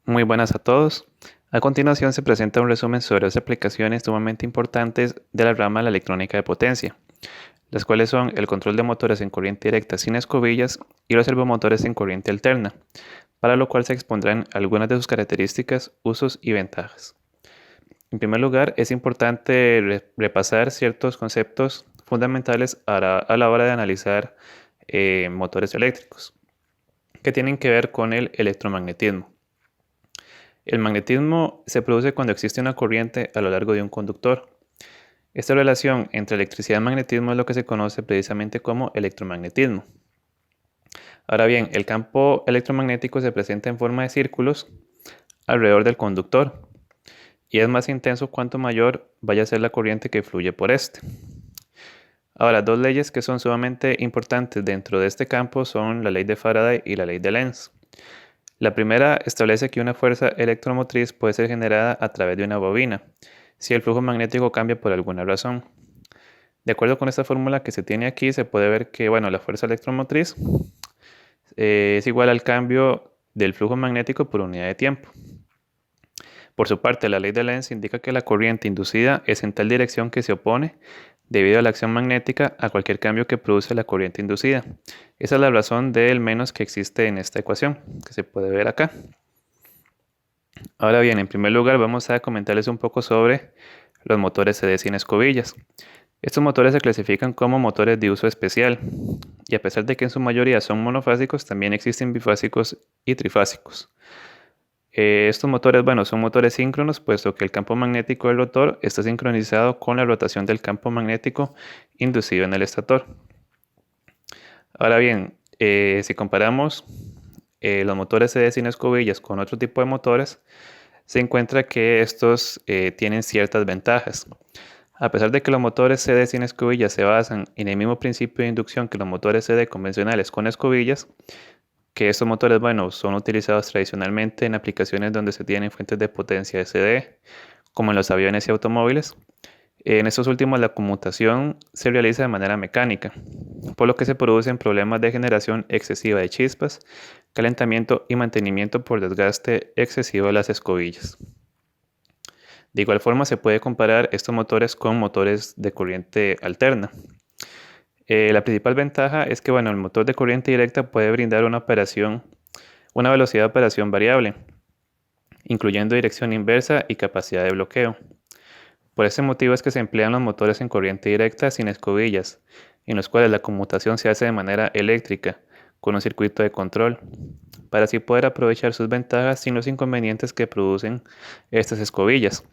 Muy buenas a todos. A continuación se presenta un resumen sobre las aplicaciones sumamente importantes de la rama de la electrónica de potencia, las cuales son el control de motores en corriente directa sin escobillas y los servomotores en corriente alterna, para lo cual se expondrán algunas de sus características, usos y ventajas. En primer lugar, es importante repasar ciertos conceptos fundamentales a la hora de analizar motores eléctricos, que tienen que ver con el electromagnetismo. El magnetismo se produce cuando existe una corriente a lo largo de un conductor. Esta relación entre electricidad y magnetismo es lo que se conoce precisamente como electromagnetismo. Ahora bien, el campo electromagnético se presenta en forma de círculos alrededor del conductor y es más intenso cuanto mayor vaya a ser la corriente que fluye por este. Ahora, dos leyes que son sumamente importantes dentro de este campo son la ley de Faraday y la ley de Lenz. La primera establece que una fuerza electromotriz puede ser generada a través de una bobina, si el flujo magnético cambia por alguna razón. De acuerdo con esta fórmula que se tiene aquí, se puede ver que la fuerza electromotriz es igual al cambio del flujo magnético por unidad de tiempo. Por su parte, la ley de Lenz indica que la corriente inducida es en tal dirección que se opone, debido a la acción magnética, a cualquier cambio que produce la corriente inducida. Esa es la razón del menos que existe en esta ecuación, que se puede ver acá. Ahora bien, en primer lugar vamos a comentarles un poco sobre los motores CD sin escobillas. Estos motores se clasifican como motores de uso especial, y a pesar de que en su mayoría son monofásicos, también existen bifásicos y trifásicos. Estos motores, son motores síncronos, puesto que el campo magnético del rotor está sincronizado con la rotación del campo magnético inducido en el estator. Ahora bien, si comparamos los motores CD sin escobillas con otro tipo de motores, se encuentra que estos tienen ciertas ventajas. A pesar de que los motores CD sin escobillas se basan en el mismo principio de inducción que los motores CD convencionales con escobillas, que estos motores, son utilizados tradicionalmente en aplicaciones donde se tienen fuentes de potencia DC, como en los aviones y automóviles. En estos últimos la conmutación se realiza de manera mecánica, por lo que se producen problemas de generación excesiva de chispas, calentamiento y mantenimiento por desgaste excesivo de las escobillas. De igual forma se puede comparar estos motores con motores de corriente alterna. La principal ventaja es que el motor de corriente directa puede brindar una velocidad de operación variable, incluyendo dirección inversa y capacidad de bloqueo. Por ese motivo es que se emplean los motores en corriente directa sin escobillas, en los cuales la conmutación se hace de manera eléctrica, con un circuito de control, para así poder aprovechar sus ventajas sin los inconvenientes que producen estas escobillas.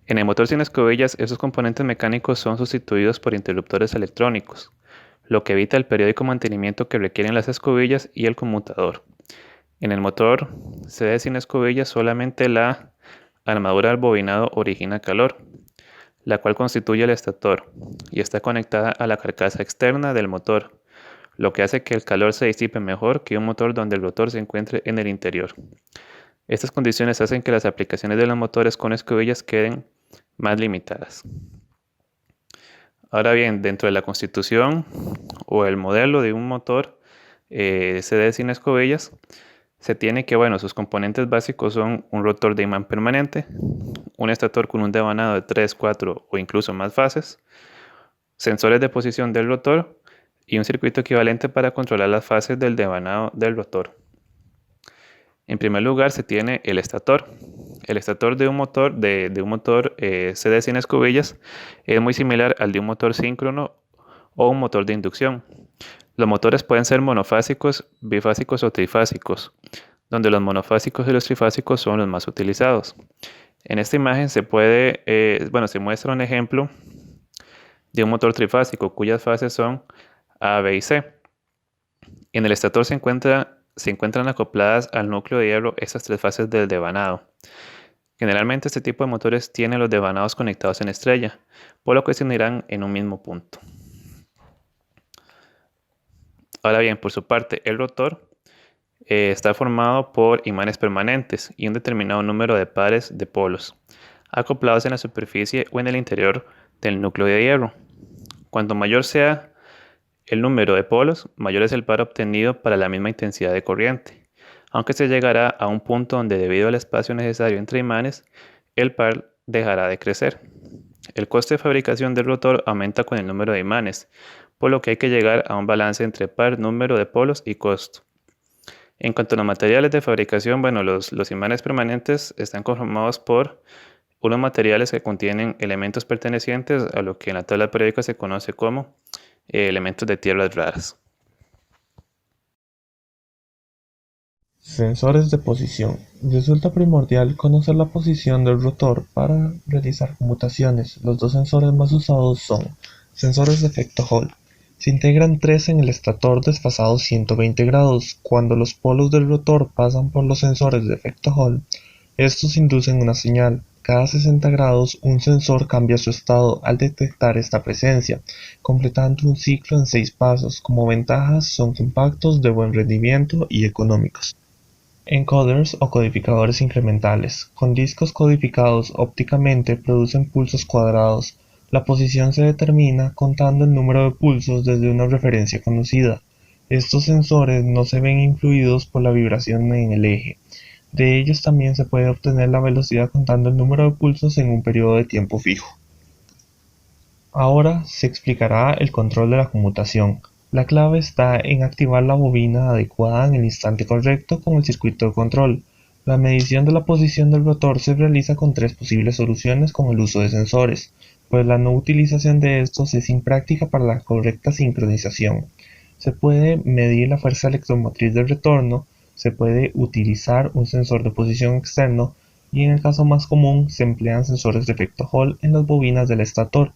En el motor sin escobillas, esos componentes mecánicos son sustituidos por interruptores electrónicos, lo que evita el periódico mantenimiento que requieren las escobillas y el conmutador. En el motor CD sin escobillas, solamente la armadura del bobinado origina calor, la cual constituye el estator y está conectada a la carcasa externa del motor, lo que hace que el calor se disipe mejor que un motor donde el rotor se encuentre en el interior. Estas condiciones hacen que las aplicaciones de los motores con escobillas queden más limitadas. Ahora bien, dentro de la constitución o el modelo de un motor CD sin escobillas, se tiene que, sus componentes básicos son un rotor de imán permanente, un estator con un devanado de 3, 4 o incluso más fases, sensores de posición del rotor y un circuito equivalente para controlar las fases del devanado del rotor. En primer lugar se tiene el estator. El estator de un motor, CD sin escobillas es muy similar al de un motor síncrono o un motor de inducción. Los motores pueden ser monofásicos, bifásicos o trifásicos, donde los monofásicos y los trifásicos son los más utilizados. En esta imagen se muestra un ejemplo de un motor trifásico cuyas fases son A, B y C. En el estator se encuentran acopladas al núcleo de hierro estas tres fases del devanado. Generalmente este tipo de motores tienen los devanados conectados en estrella, por lo que se unirán en un mismo punto. Ahora bien, por su parte, el rotor está formado por imanes permanentes y un determinado número de pares de polos, acoplados en la superficie o en el interior del núcleo de hierro. Cuanto mayor sea el número de polos, mayor es el par obtenido para la misma intensidad de corriente, aunque se llegará a un punto donde debido al espacio necesario entre imanes, el par dejará de crecer. El coste de fabricación del rotor aumenta con el número de imanes, por lo que hay que llegar a un balance entre par, número de polos y costo. En cuanto a los materiales de fabricación, bueno, los imanes permanentes están conformados por unos materiales que contienen elementos pertenecientes a lo que en la tabla periódica se conoce como elementos de tierras raras. Sensores de posición. Resulta primordial conocer la posición del rotor para realizar conmutaciones. Los dos sensores más usados son sensores de efecto Hall. Se integran tres en el estator desfasados 120 grados. Cuando los polos del rotor pasan por los sensores de efecto Hall, estos inducen una señal. Cada 60 grados un sensor cambia su estado al detectar esta presencia, completando un ciclo en 6 pasos. Como ventajas son compactos, de buen rendimiento y económicos. Encoders o codificadores incrementales. Con discos codificados ópticamente producen pulsos cuadrados. La posición se determina contando el número de pulsos desde una referencia conocida. Estos sensores no se ven influidos por la vibración en el eje. De ellos también se puede obtener la velocidad contando el número de pulsos en un periodo de tiempo fijo. Ahora se explicará el control de la conmutación. La clave está en activar la bobina adecuada en el instante correcto con el circuito de control. La medición de la posición del rotor se realiza con tres posibles soluciones con el uso de sensores, pues la no utilización de estos es impráctica para la correcta sincronización. Se puede medir la fuerza electromotriz del retorno, se puede utilizar un sensor de posición externo y en el caso más común se emplean sensores de efecto Hall en las bobinas del estator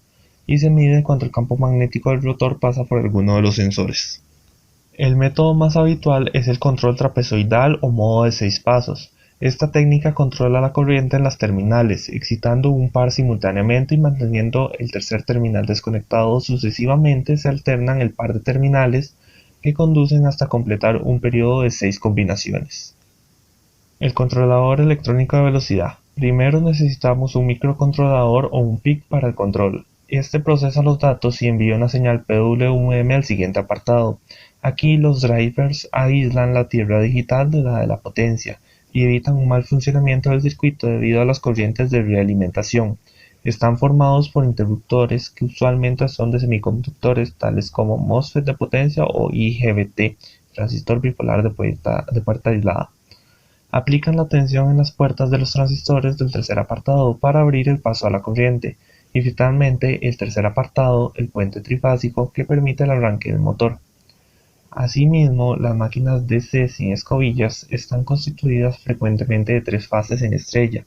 y se mide cuando el campo magnético del rotor pasa por alguno de los sensores. El método más habitual es el control trapezoidal o modo de 6 pasos. Esta técnica controla la corriente en las terminales, excitando un par simultáneamente y manteniendo el tercer terminal desconectado. Sucesivamente se alternan el par de terminales que conducen hasta completar un periodo de 6 combinaciones. El controlador electrónico de velocidad. Primero necesitamos un microcontrolador o un PIC para el control. Este procesa los datos y envía una señal PWM al siguiente apartado. Aquí los drivers aíslan la tierra digital de la potencia y evitan un mal funcionamiento del circuito debido a las corrientes de realimentación. Están formados por interruptores que usualmente son de semiconductores tales como MOSFET de potencia o IGBT, transistor bipolar de puerta aislada. Aplican la tensión en las puertas de los transistores del tercer apartado para abrir el paso a la corriente, y finalmente el tercer apartado, el puente trifásico, que permite el arranque del motor. Asimismo, las máquinas DC sin escobillas están constituidas frecuentemente de 3 fases en estrella.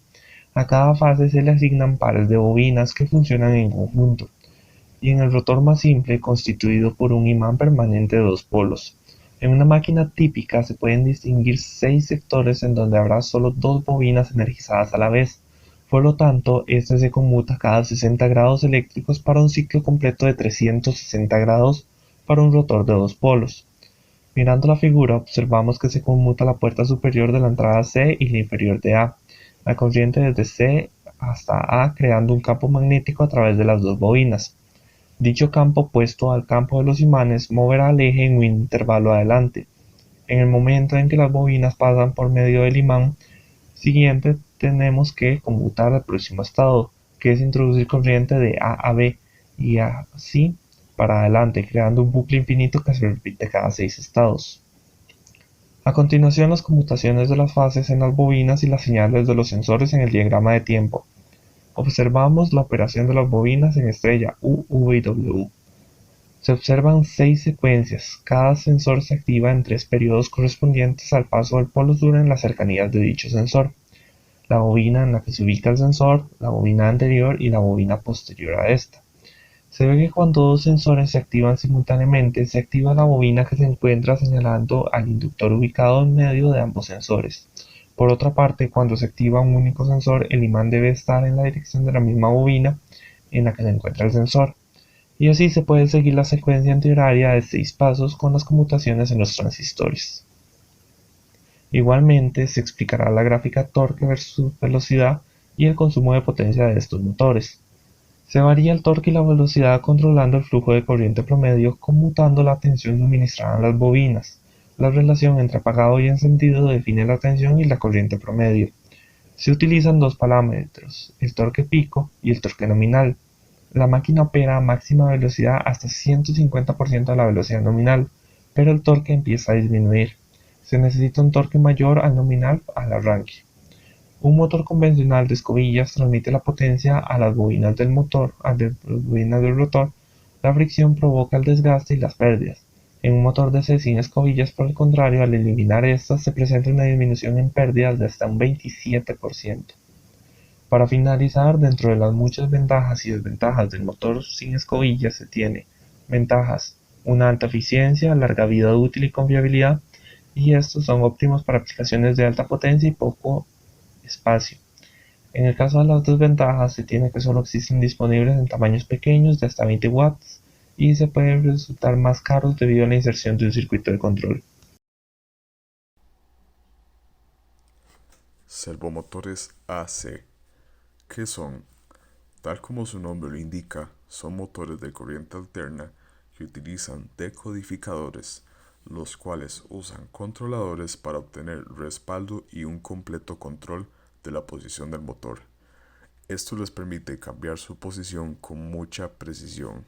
A cada fase se le asignan pares de bobinas que funcionan en conjunto, y en el rotor más simple constituido por un imán permanente de 2 polos. En una máquina típica se pueden distinguir 6 sectores en donde habrá solo 2 bobinas energizadas a la vez. Por lo tanto, este se conmuta cada 60 grados eléctricos para un ciclo completo de 360 grados para un rotor de 2 polos. Mirando la figura observamos que se conmuta la puerta superior de la entrada C y la inferior de A, la corriente desde C hasta A creando un campo magnético a través de las 2 bobinas. Dicho campo opuesto al campo de los imanes moverá el eje en un intervalo adelante. En el momento en que las bobinas pasan por medio del imán siguiente tenemos que conmutar al próximo estado, que es introducir corriente de A a B y así para adelante, creando un bucle infinito que se repite cada 6 estados. A continuación, las conmutaciones de las fases en las bobinas y las señales de los sensores en el diagrama de tiempo. Observamos la operación de las bobinas en estrella U, V y W. Se observan 6 secuencias. Cada sensor se activa en 3 periodos correspondientes al paso del polo sur en las cercanías de dicho sensor. La bobina en la que se ubica el sensor, la bobina anterior y la bobina posterior a esta. Se ve que cuando dos sensores se activan simultáneamente, se activa la bobina que se encuentra señalando al inductor ubicado en medio de ambos sensores. Por otra parte, cuando se activa un único sensor, el imán debe estar en la dirección de la misma bobina en la que se encuentra el sensor. Y así se puede seguir la secuencia antihoraria de 6 pasos con las conmutaciones en los transistores. Igualmente, se explicará la gráfica torque versus velocidad y el consumo de potencia de estos motores. Se varía el torque y la velocidad controlando el flujo de corriente promedio, conmutando la tensión suministrada en las bobinas. La relación entre apagado y encendido define la tensión y la corriente promedio. Se utilizan dos parámetros, el torque pico y el torque nominal. La máquina opera a máxima velocidad hasta 150% de la velocidad nominal, pero el torque empieza a disminuir. Se necesita un torque mayor al nominal al arranque. Un motor convencional de escobillas transmite la potencia a las bobinas del motor, las bobinas del rotor. La fricción provoca el desgaste y las pérdidas. En un motor DC sin escobillas, por el contrario, al eliminar estas se presenta una disminución en pérdidas de hasta un 27%. Para finalizar, dentro de las muchas ventajas y desventajas del motor sin escobillas se tiene ventajas: una alta eficiencia, larga vida útil y confiabilidad, y estos son óptimos para aplicaciones de alta potencia y poco espacio. En el caso de las desventajas, se tiene que solo existen disponibles en tamaños pequeños de hasta 20 watts y se pueden resultar más caros debido a la inserción de un circuito de control. Servomotores AC. ¿Qué son? Tal como su nombre lo indica, son motores de corriente alterna que utilizan decodificadores, los cuales usan controladores para obtener respaldo y un completo control de la posición del motor. Esto les permite cambiar su posición con mucha precisión.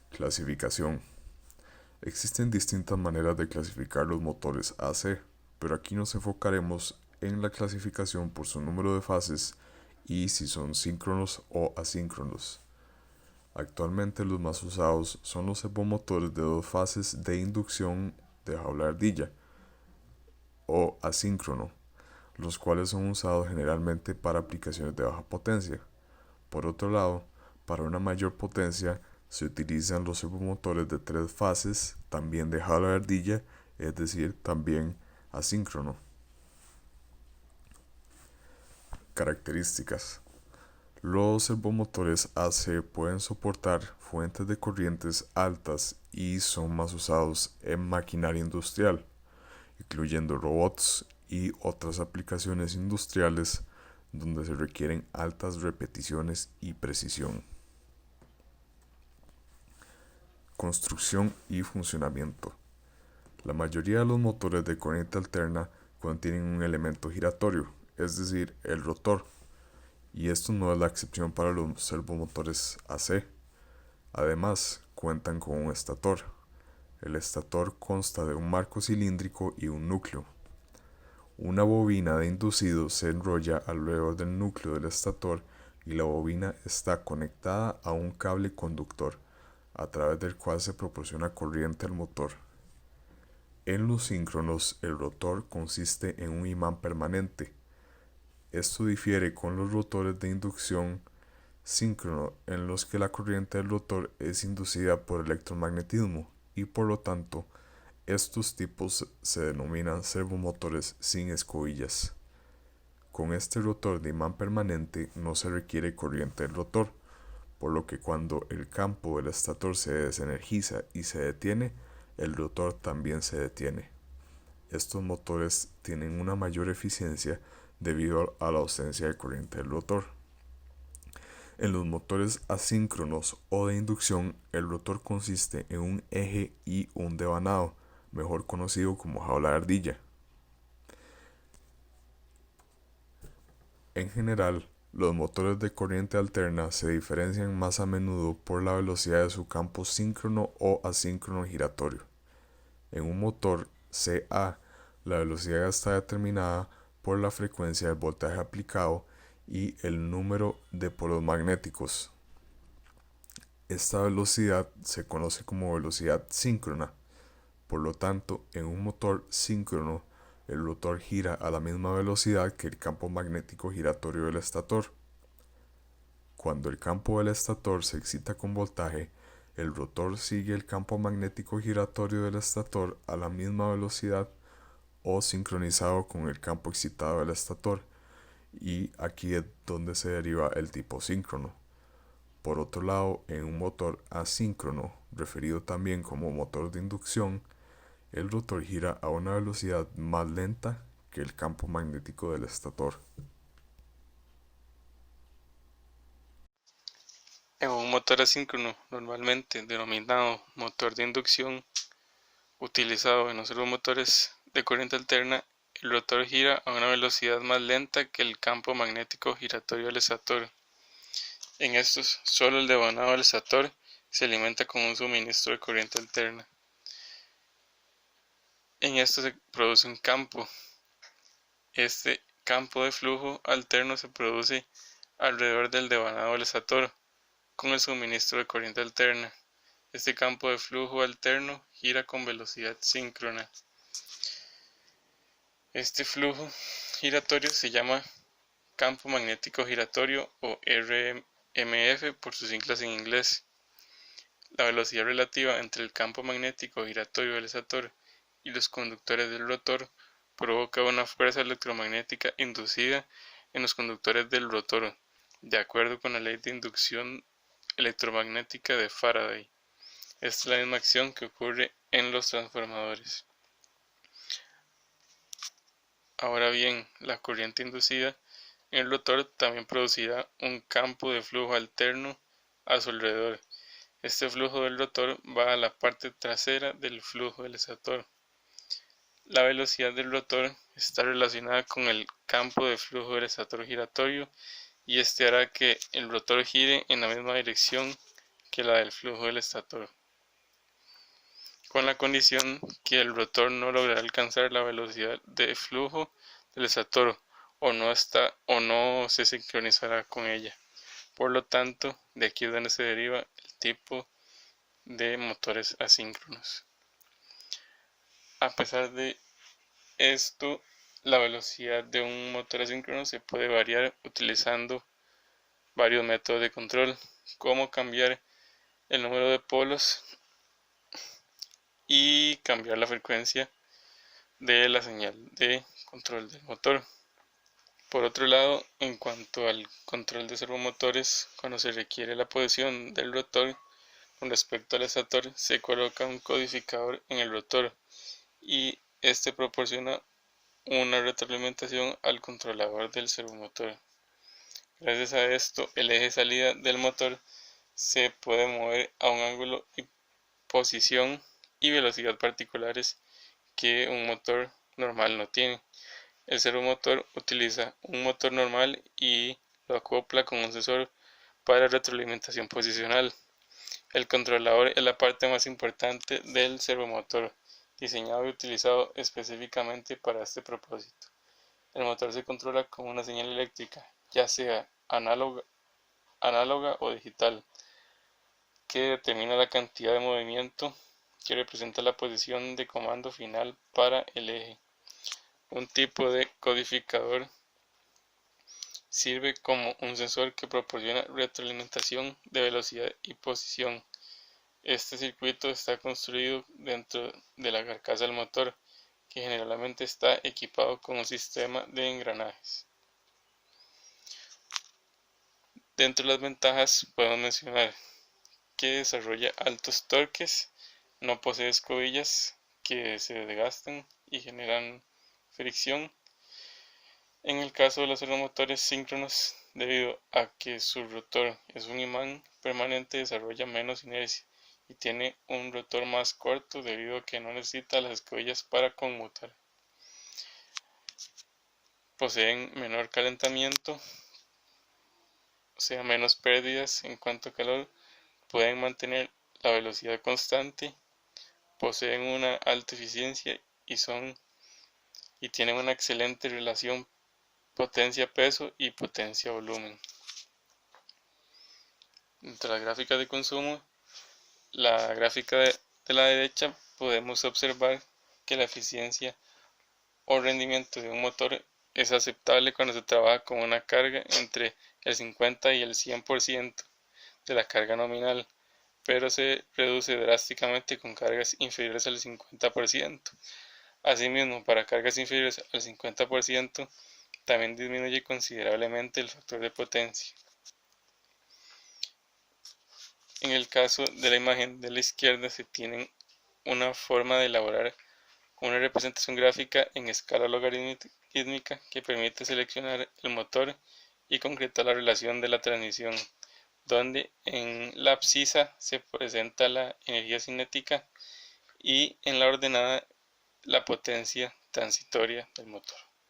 Clasificación. Existen distintas maneras de clasificar los motores AC, pero aquí nos enfocaremos en la clasificación por su número de fases y si son síncronos o asíncronos. Actualmente los más usados son los servomotores de dos fases de inducción de jaula de ardilla o asíncrono, los cuales son usados generalmente para aplicaciones de baja potencia. Por otro lado, para una mayor potencia se utilizan los servomotores de tres fases, también de jaula de ardilla, es decir, también asíncrono. Características. Los servomotores AC pueden soportar fuentes de corrientes altas y son más usados en maquinaria industrial, incluyendo robots y otras aplicaciones industriales donde se requieren altas repeticiones y precisión. Construcción y funcionamiento. La mayoría de los motores de corriente alterna contienen un elemento giratorio, es decir, el rotor, y esto no es la excepción para los servomotores AC. Además, cuentan con un estator. El estator consta de un marco cilíndrico y un núcleo. Una bobina de inducido se enrolla alrededor del núcleo del estator y la bobina está conectada a un cable conductor, a través del cual se proporciona corriente al motor. En los síncronos, el rotor consiste en un imán permanente. Esto difiere con los rotores de inducción síncrono, en los que la corriente del rotor es inducida por electromagnetismo y por lo tanto estos tipos se denominan servomotores sin escobillas. Con este rotor de imán permanente no se requiere corriente del rotor, por lo que cuando el campo del estator se desenergiza y se detiene, el rotor también se detiene. Estos motores tienen una mayor eficiencia debido a la ausencia de corriente del rotor. En los motores asíncronos o de inducción, el rotor consiste en un eje y un devanado, mejor conocido como jaula de ardilla. En general, los motores de corriente alterna se diferencian más a menudo por la velocidad de su campo síncrono o asíncrono giratorio. En un motor CA, la velocidad está determinada por la frecuencia del voltaje aplicado y el número de polos magnéticos. Esta velocidad se conoce como velocidad síncrona. Por lo tanto, en un motor síncrono, el rotor gira a la misma velocidad que el campo magnético giratorio del estator. Cuando el campo del estator se excita con voltaje, el rotor sigue el campo magnético giratorio del estator a la misma velocidad o sincronizado con el campo excitado del estator, y aquí es donde se deriva el tipo síncrono. Por otro lado, en un motor asíncrono, referido también como motor de inducción, el rotor gira a una velocidad más lenta que el campo magnético del estator. En un motor asíncrono, normalmente denominado motor de inducción, utilizado en los servomotores de corriente alterna, el rotor gira a una velocidad más lenta que el campo magnético giratorio del estator. En estos, solo el devanado del estator se alimenta con un suministro de corriente alterna. En esto se produce un campo. Este campo de flujo alterno se produce alrededor del devanado del estator con el suministro de corriente alterna. Este campo de flujo alterno gira con velocidad síncrona. Este flujo giratorio se llama campo magnético giratorio o RMF por sus siglas en inglés. La velocidad relativa entre el campo magnético giratorio del estator y los conductores del rotor provoca una fuerza electromagnética inducida en los conductores del rotor, de acuerdo con la ley de inducción electromagnética de Faraday. Esta es la misma acción que ocurre en los transformadores. Ahora bien, la corriente inducida en el rotor también producirá un campo de flujo alterno a su alrededor. Este flujo del rotor va a la parte trasera del flujo del estator. La velocidad del rotor está relacionada con el campo de flujo del estator giratorio y este hará que el rotor gire en la misma dirección que la del flujo del estator, con la condición que el rotor no logrará alcanzar la velocidad de flujo del estator o no se sincronizará con ella. Por lo tanto, de aquí es donde se deriva el tipo de motores asíncronos. A pesar de esto, la velocidad de un motor asíncrono se puede variar utilizando varios métodos de control, como cambiar el número de polos y cambiar la frecuencia de la señal de control del motor. Por otro lado, en cuanto al control de servomotores, cuando se requiere la posición del rotor con respecto al estator, se coloca un codificador en el rotor y este proporciona una retroalimentación al controlador del servomotor. Gracias a esto, el eje de salida del motor se puede mover a un ángulo y posición y velocidad particulares que un motor normal no tiene. El servomotor utiliza un motor normal y lo acopla con un sensor para retroalimentación posicional. El controlador es la parte más importante del servomotor, diseñado y utilizado específicamente para este propósito. El motor se controla con una señal eléctrica, ya sea análoga o digital, que determina la cantidad de movimiento que representa la posición de comando final para el eje. Un tipo de codificador sirve como un sensor que proporciona retroalimentación de velocidad y posición. Este circuito está construido dentro de la carcasa del motor, que generalmente está equipado con un sistema de engranajes. Dentro de las ventajas podemos mencionar que desarrolla altos torques, no posee escobillas que se desgastan y generan fricción. En el caso de los servomotores síncronos, debido a que su rotor es un imán permanente, desarrolla menos inercia y tiene un rotor más corto debido a que no necesita las escobillas para conmutar. Poseen menor calentamiento, o sea, menos pérdidas en cuanto a calor, pueden mantener la velocidad constante, poseen una alta eficiencia y tienen una excelente relación potencia-peso y potencia-volumen. Entre las gráficas de consumo, la gráfica de la derecha, podemos observar que la eficiencia o rendimiento de un motor es aceptable cuando se trabaja con una carga entre el 50 y el 100% de la carga nominal, pero se reduce drásticamente con cargas inferiores al 50%. Asimismo, para cargas inferiores al 50%, también disminuye considerablemente el factor de potencia. En el caso de la imagen de la izquierda se tiene una forma de elaborar una representación gráfica en escala logarítmica que permite seleccionar el motor y concretar la relación de la transmisión, donde en la abscisa se presenta la energía cinética y en la ordenada la potencia transitoria del motor.